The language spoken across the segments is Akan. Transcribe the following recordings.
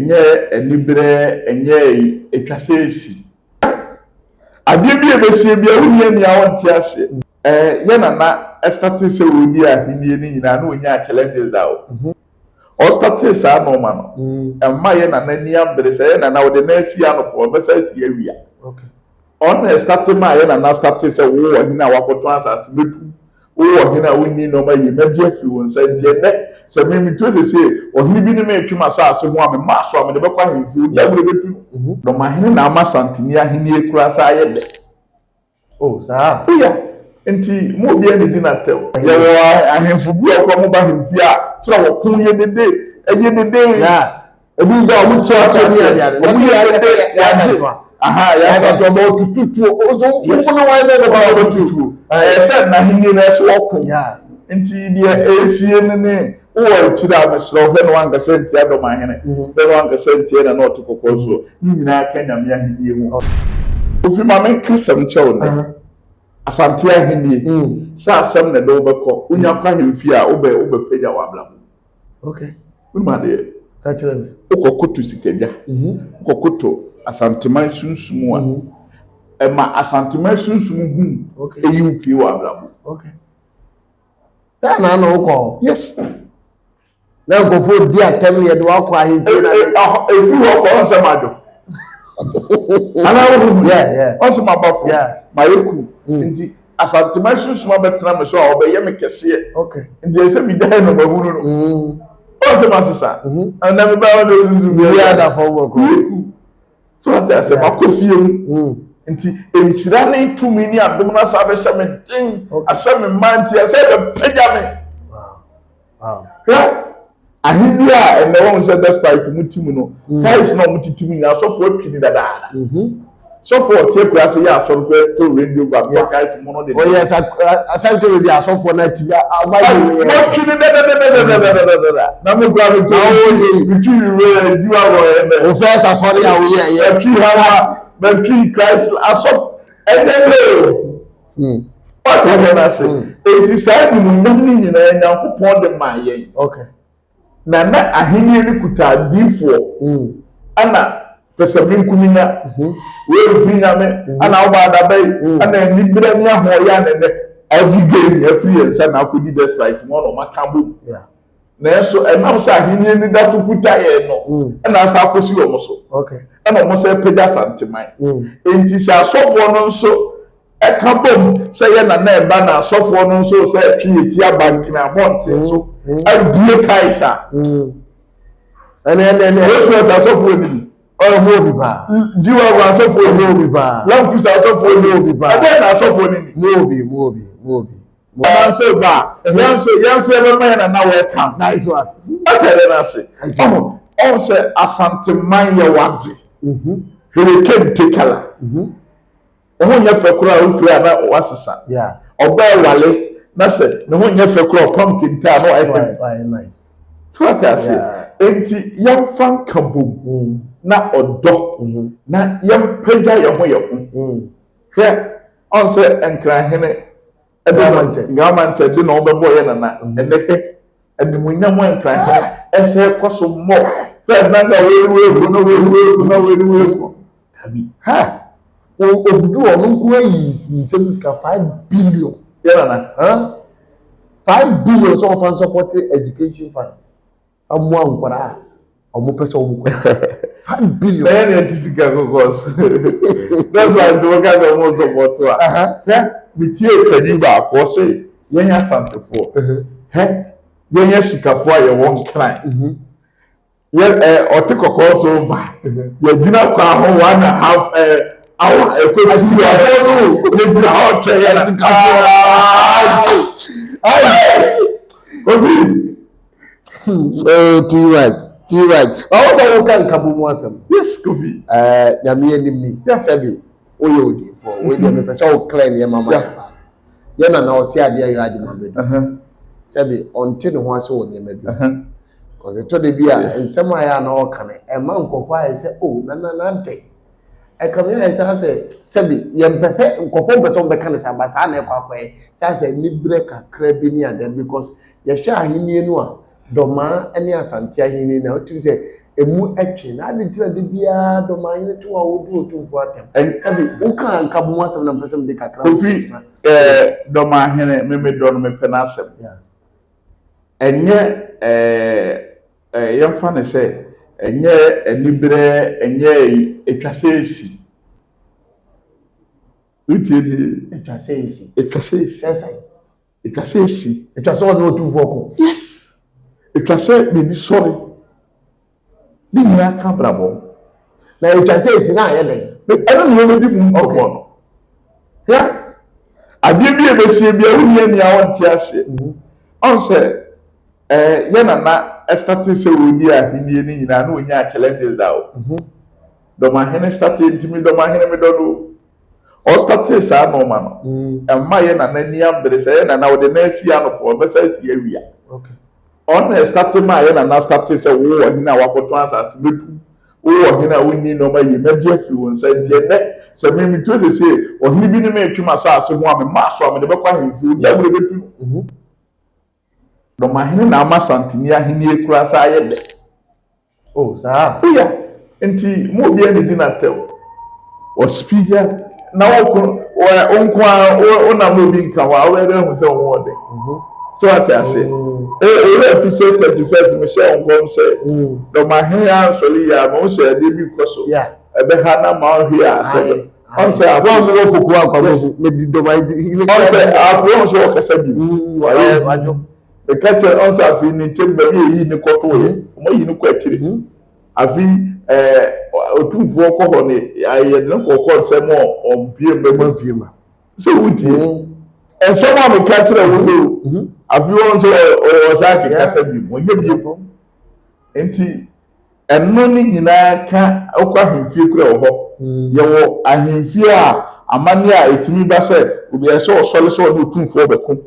enye enibre enye etwasesi ade bi ebesie bi awunie ni awonte ase ye na estati se wodi ahenie ni nyina na onya challenges da o stati sa no ma no emma ye na nani ambre se ye na wo de na asi anopọ besa asi awia okay on stati ma ye na stati se wo hina wakoto asase betu wo hina wonni no ma ye meje afi won sa je ne se me to se ohini bi ni me twuma asase ho am ma so am de bekwa hemfu ya gure betu no ma hene na ama santini ahini ekura sa ye de oh sa iya enti mo bi ani na tew ye wo ahemfu bi okọ mo ba hemfi a tira wo kun ye dede eye dede ya ebi ga mo tso atoni ya o mu ye dede ya aha ya sa to mo tututu o so mo no wa de ba ba tutu se na hini na so okun ya enti dia esie ne wo tira me sro he no anga senti adom ahene be no anga senti na no otokoko so ni nyina kanya me ahini hu ofi ma men kasam chew ne asante ahini sa asem na do beko unya kwa hemfi a obe peja wa bla okay ma de ka chere me ukokoto sikebia ukokoto asanteman sunsumu a ema asanteman sunsumu okay eyi upi wa bla okay sa na no ko yes na go for di atem ye do akọ ahemfi na efu wo ko se majo ana wo yeah o se mabafo yeah mayeku ndi asanteman sunsumu betra me so obeye me kese okay ndi ese bi dai no bahunu no o se masisa ana me ba wo ya da fo wo ko so that se makofie nti enchira ne tumi ni adom na sa be hye me din ahye me manti ase be peja me wow ahini a ene won se despite mutimu no guys no mutitimu nya so for twini dada so for tie kura se ya so ko to radio gba guys mo no de oh yes asante radio so for na ti agbaye we ya twini dada na mo gba to we twini we di wa wo e o first asori ya we ya twi ha ma twi Christ asof enele what I say it is said ni nyina Nyankopon de ma yen okay na ahini ni kuta difo ana pesamin kumina we finya me ana oba adabai ana ni bira ni ahoya ne adigay ni afri ensa na akodi despite mo no makambo yeah na so enam sa ahini ni datu kuta ye no ana sa akosi wo so okay ana mo se peja santeman enti sa asofo no so ekabom say ye na eba na asofo no so say twi abanki na monte so abie kaisa ene so ta asofo ni o mo bi ba jiwa wa asofo mo bi ba lam kusa asofo mo bi ba ade na asofo ni mo bi na so ba yanse be me na welcome nice one akere na say on say asanteman ye wade hurricane tekala ho nya fekura o firi ana o asesa yeah oba wale na se ne ho nya fekura pumpkin ta no I nice traka se enti yam fan kabum na odo na yam peja ye ho ye ho hwe on se enkran hene gamanche di na obebo ye na eneke edimunya mo enkran hene ese kwaso mo fe na ga we ha obudu onu nko yi service ka 5 billion yeah na 5 billion so fan support education fund amu ankwara omu pese omu ko 5 billion na ya anticipate cause that's why the work that almost support to yeah we tie kadi ba ko say yenya santefo yenya sikafo a ye won kran ye otikoko so ba ye gina kwa ho 1.5 hour ekwesi le bra o ke ya sikafo obi too right I was all kan kabumu asem yes kobi nyame anim ni sebi oye odi for we dey me pese o clean ye mama ye na o si ade ayo ade mabedu sebi onti ne ho aso o ne medu because it de bia ensem aya na o kan e ma nkofo aye se o na de e kam ye say sebi ye mpese nkofo mpese o be kan sa ba sa na e kwakwa say ni break akra bi ni ade because ye hwe ahenie no a doma ene asante ahenie na otu se emu etwe na ade tira de bia do man ne to a wodu otumfo atem en sabi wo kan ka bo asem na person de kakra Kofi do man hene me do no me pe na asem enye yemfa ne se enye enibre enye etwasesi utie etwasesi etwasesi etwase no otumfo ko yes etwase bi sorry ni nyina ka brabo na etwasesi na aye den eno no di mu ko no ya ade bi ebesie bi ahuni ani awon ti ase on se na starting se wodi ahini ni nyina na onya challenges dawo do ma hene starting ntimi do ma hene me do o starting sa no ma no emma ye na nani ambre se ye na wo de na asi anopọ be sa asi awia okay on starting ma ye na starting se wo wo hina wakoto asase betu wo wo hina woni no ma ye na dia fi won sa die ne se me to se o hini bi ni me twuma asase ho am ma so am de be kwa hemfu dia bure betu do ma hene na ama santini ahini ekura sa ye de oh sa ya enti mo bi ani di na tew o speaker na wo onkwa na mo bi nka wa we be hu se wo de so ata se e fi se 31 me se onko se do ma hene ya soli ya mo se de bi koso e be ha na ma hwi a se on se afọ mo wo koku akwa mo me di do ma on se afọ so o kasa bi wajo e ka che on se afi ni chemba bi yi ni koto ye mo yi ni kwatiri afi otumfo ko ho ni aye ne ko se mo ompie mbema ma so wuti so ma me ka kire wo do afi won so o sa ke kasa bi mo nye bi ko enti enno ni nyina ka okwa hemfie kura ho ye wo ahemfie a amane a etimi ba se obi e so osole so no otumfo beko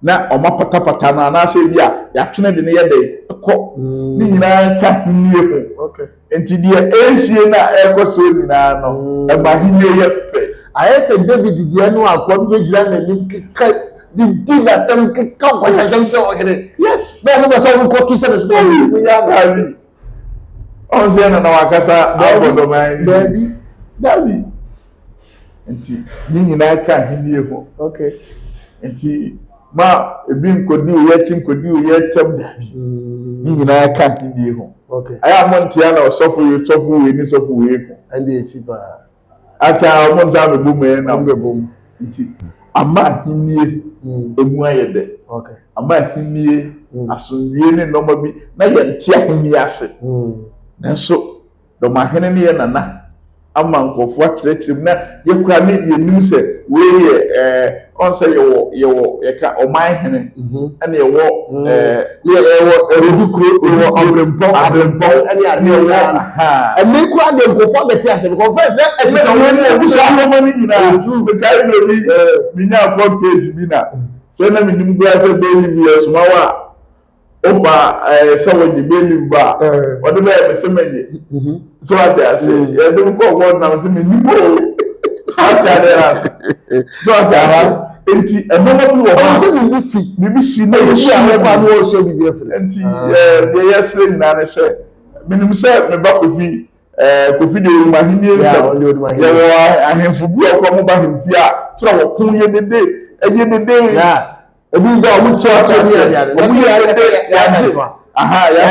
na oma patapata na na se bia ya twene de ne ye de ko ni nyina ka himie ko okay enti de ensie na ekoso nyina no e ma himie ye fe aye se David dia no akwa bi gira na ni ka di na tam ka ko sa se o gere yes be no so ko tu se so mi ya dali on se na wakasa abodo man David enti ni nyina ka himie ko okay enti ma ebi nkodi o ye chi nkodi o ye tem David ni nyina ka himie ko okay aya montia na osofo ye sofo we ni sofo we ko ande esi ba ata mo za me bu me na mbebom nti ama himie emu ayede okay ama himie asonwie ne noma bi na ye ntia himie ase nanso do ma hene ne ye nana ama nkofo akyerɛkyerɛ na ye kura ne ye nim se we ye on say ye ka o man hene ene ye wo ye wo edukuro wo abrempo ene ade ye wo ene kura de nkofo beti ase because first let ene na we ne busa mo ni nyina tu be kai no bi nya ko case bi na so na mi nim gura se be ni bi so ma wa opa so we di be ni ba o de be se menye so ata se ye de ko wo na so mi ni bo ata de as so ata enti enomo bi wo ha se bi si na si a kwa no so bi efre enti de yesre na ne se minim se me ba kofi de ma hinie nse ye wo ahemfu bi okwo mo ba hemfi a tro wo kun ye dede ya ebi do mu so ata ni ya o mu ya dede ya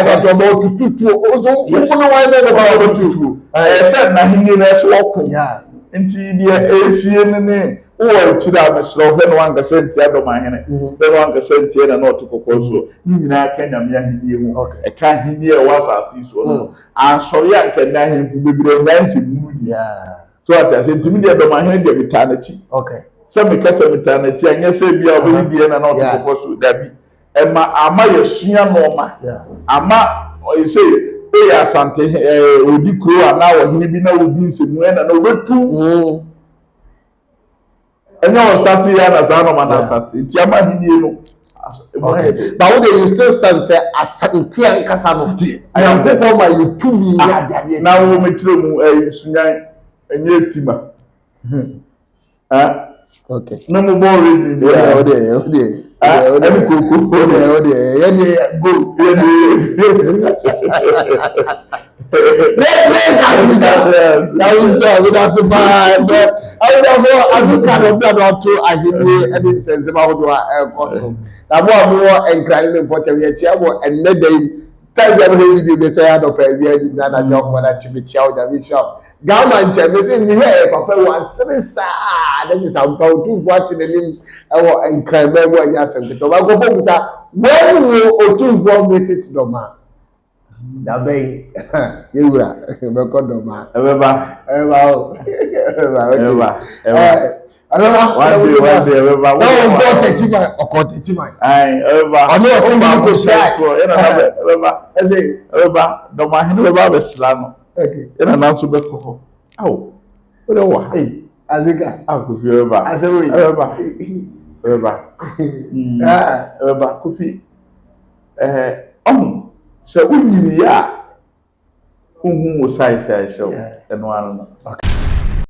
ya to mo tutu o so mo no wa de ba tutu se na hinie na so okun ya enti de esie ne wo chira mesro he no anga senti adoma hene be no anga senti na no tokoko so ni nyina Kenya me ahenie hu e ka ahenie e wasasi so no ansori anka na ahemfu bebre na ntimu ya so ata senti mi de adoma hene de mitanachi okay so me kasa mitanachi anya se bia obiri die na no tokoko so dabi e ma ama yesua no ma ama o say e asante odi kuro ana wo hene bi na odi nsemu na no wetu enya o start ya na za no ma na start ti ama hinie no okay but what you still stand say asante ankasa no na ko ma yetumi ya dia na wo metire mu sunyan enye etima Okay. No more reading. Oh, Government chairman me here papa was that is about to what in the name and crime when you send it. But go for sa when will Otunfo visit Doma? That way, you are Doma. Eba. I don't know. One day, ina na so be ko awo o de wa azika akufi eba asewi eba kufi se unyini ya unhu wo sai sai show eno ano